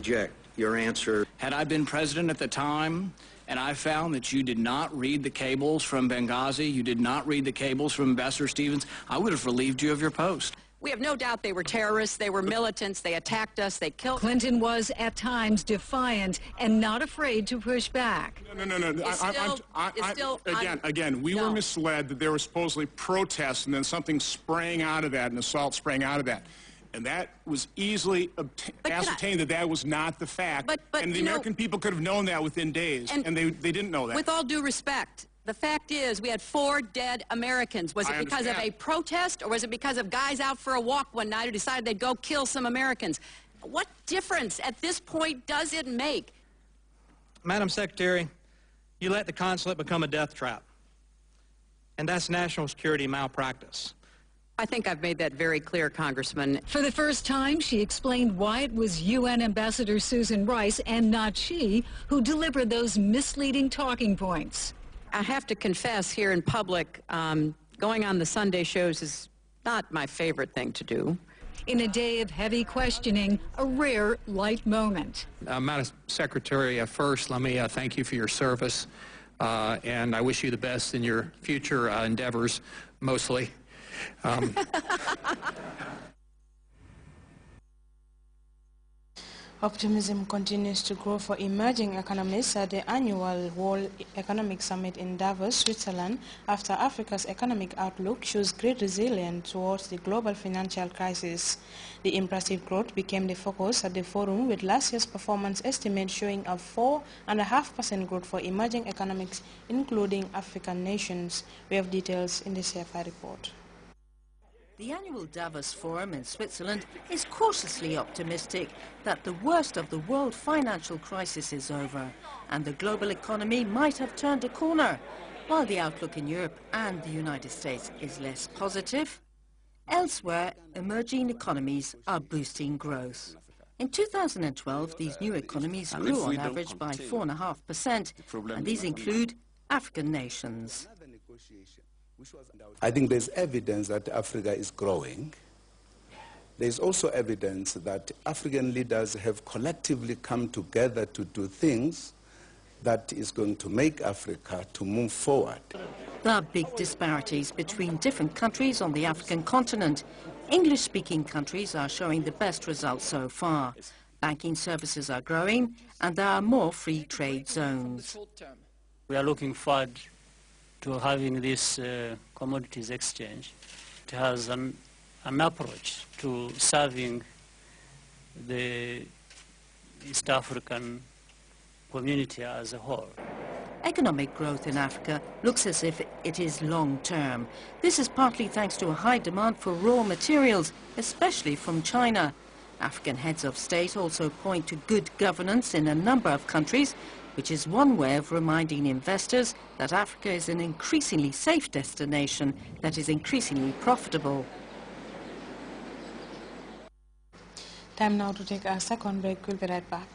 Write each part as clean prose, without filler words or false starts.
reject your answer. Had I been president at the time, and I found that you did not read the cables from Benghazi, you did not read the cables from Ambassador Stevens, I would have relieved you of your post. We have no doubt they were terrorists, they were militants, they attacked us, they killed... Clinton was, at times, defiant and not afraid to push back. No. Again, we were misled that there were supposedly protests and then something sprang out of that, an assault sprang out of that. And that was easily ascertained that was not the fact. And the American people could have known that within days, and they didn't know that. With all due respect, the fact is we had 4 dead Americans. Was it because of a protest, or was it because of guys out for a walk one night who decided they'd go kill some Americans? What difference at this point does it make? Madam Secretary, you let the consulate become a death trap. And that's national security malpractice. I think I've made that very clear, Congressman. For the first time, she explained why it was UN Ambassador Susan Rice and not she who delivered those misleading talking points. I have to confess here in public, going on the Sunday shows is not my favorite thing to do. In a day of heavy questioning, a rare light moment. Madam Secretary, first, let me thank you for your service, and I wish you the best in your future endeavors, mostly. Optimism continues to grow for emerging economies at the annual World Economic Summit in Davos, Switzerland, after Africa's economic outlook shows great resilience towards the global financial crisis. The impressive growth became the focus at the forum, with last year's performance estimate showing a 4.5% growth for emerging economies, including African nations. We have details in the CFI report. The annual Davos Forum in Switzerland is cautiously optimistic that the worst of the world financial crisis is over and the global economy might have turned a corner, while the outlook in Europe and the United States is less positive. Elsewhere, emerging economies are boosting growth. In 2012, these new economies grew on average by 4.5%, and these include African nations. I think there's evidence that Africa is growing. There's also evidence that African leaders have collectively come together to do things that is going to make Africa to move forward. There are big disparities between different countries on the African continent. English-speaking countries are showing the best results so far. Banking services are growing, and there are more free trade zones. We are looking forward to having this commodities exchange. It has an approach to serving the East African community as a whole. Economic growth in Africa looks as if it is long-term. This is partly thanks to a high demand for raw materials, especially from China. African heads of state also point to good governance in a number of countries, which is one way of reminding investors that Africa is an increasingly safe destination that is increasingly profitable. Time now to take our second break. We'll be right back.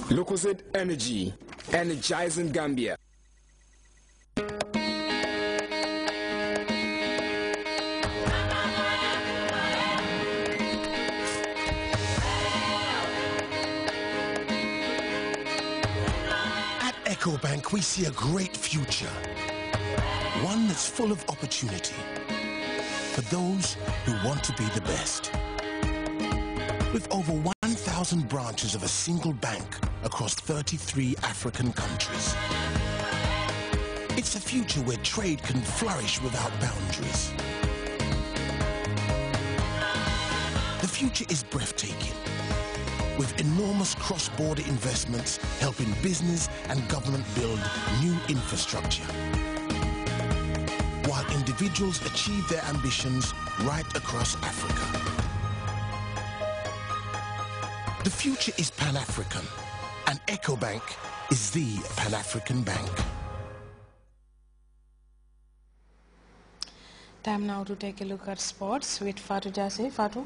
Lucozade Energy, energizing Gambia. At EcoBank, we see a great future, one that's full of opportunity for those who want to be the best. With over 1,000 branches of a single bank across 33 African countries. It's a future where trade can flourish without boundaries. The future is breathtaking, with enormous cross-border investments helping business and government build new infrastructure, while individuals achieve their ambitions right across Africa. The future is Pan-African, and EcoBank is the Pan-African Bank. Time now to take a look at sports with Fatou Jasseh. Fatou?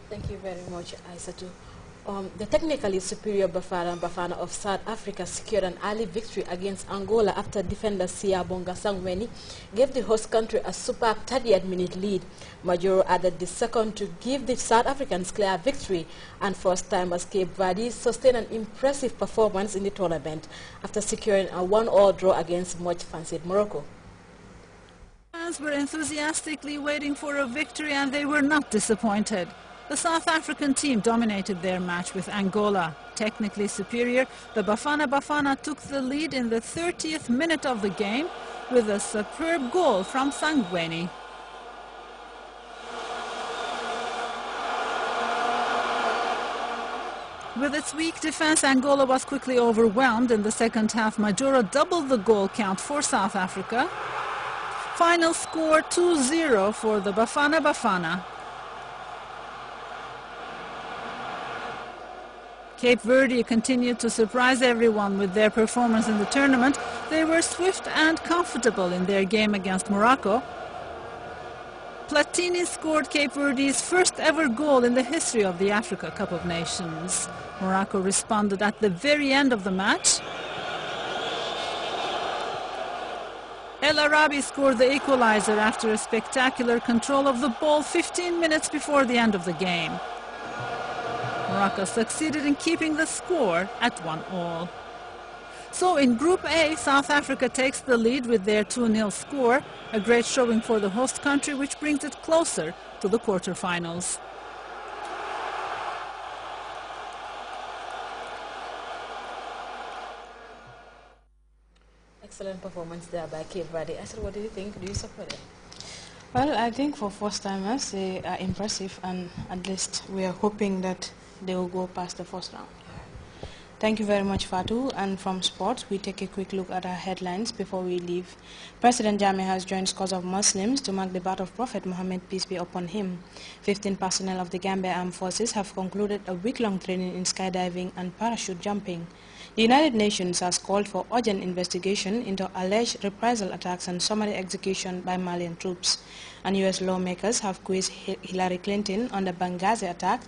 Thank you very much, Aissatou. The technically superior Bafana of South Africa secured an early victory against Angola after defender Siyabonga Sangweni gave the host country a superb 38-minute lead. Majoro added the second to give the South Africans clear victory, and first-timers Cape Verde sustained an impressive performance in the tournament after securing a 1-all draw against much-fancied Morocco. Fans were enthusiastically waiting for a victory, and they were not disappointed. The South African team dominated their match with Angola. Technically superior, the Bafana took the lead in the 30th minute of the game with a superb goal from Sangweni. With its weak defense, Angola was quickly overwhelmed. In the second half, Majoro doubled the goal count for South Africa. Final score 2-0 for the Bafana. Cape Verde continued to surprise everyone with their performance in the tournament. They were swift and comfortable in their game against Morocco. Platini scored Cape Verde's first ever goal in the history of the Africa Cup of Nations. Morocco responded at the very end of the match. El Arabi scored the equalizer after a spectacular control of the ball 15 minutes before the end of the game. Morocco succeeded in keeping the score at 1-all. So in Group A, South Africa takes the lead with their 2-0 score, a great showing for the host country, which brings it closer to the quarterfinals. Excellent performance there by Cape Verde. I said, what do you think? Do you support it? Well, I think for first-timers, they are impressive, and at least we are hoping that they will go past the first round. Thank you very much, Fatou. And from sports, we take a quick look at our headlines before we leave. President Jammeh has joined scores of Muslims to mark the birth of Prophet Muhammad, peace be upon him. 15 personnel of the Gambia Armed Forces have concluded a week-long training in skydiving and parachute jumping. The United Nations has called for urgent investigation into alleged reprisal attacks and summary execution by Malian troops. And U.S. lawmakers have quizzed Hillary Clinton on the Benghazi attack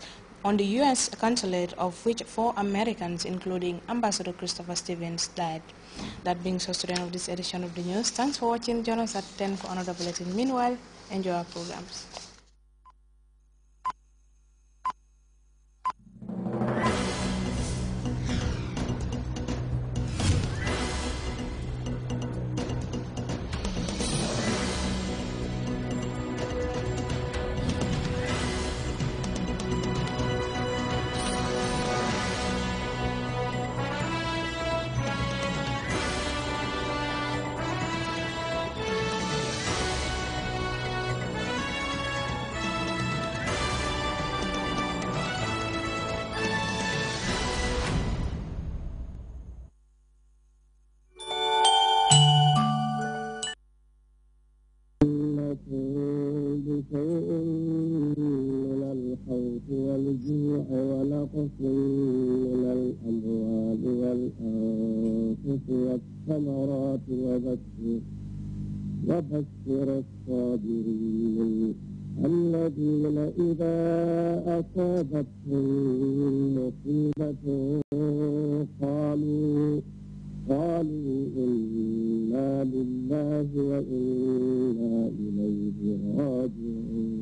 on the U.S. consulate, of which 4 Americans, including Ambassador Christopher Stevens, died. That brings us to the end of this edition of the news. Thanks for watching. Join us at 10 for another bulletin. Meanwhile, enjoy our programs. والجوع ونقص من الأموال والأنفس والثمرات وبشر الصابرين الذين إذا أصابتهم مصيبة قالوا إنا لله وإنا إليه راجعون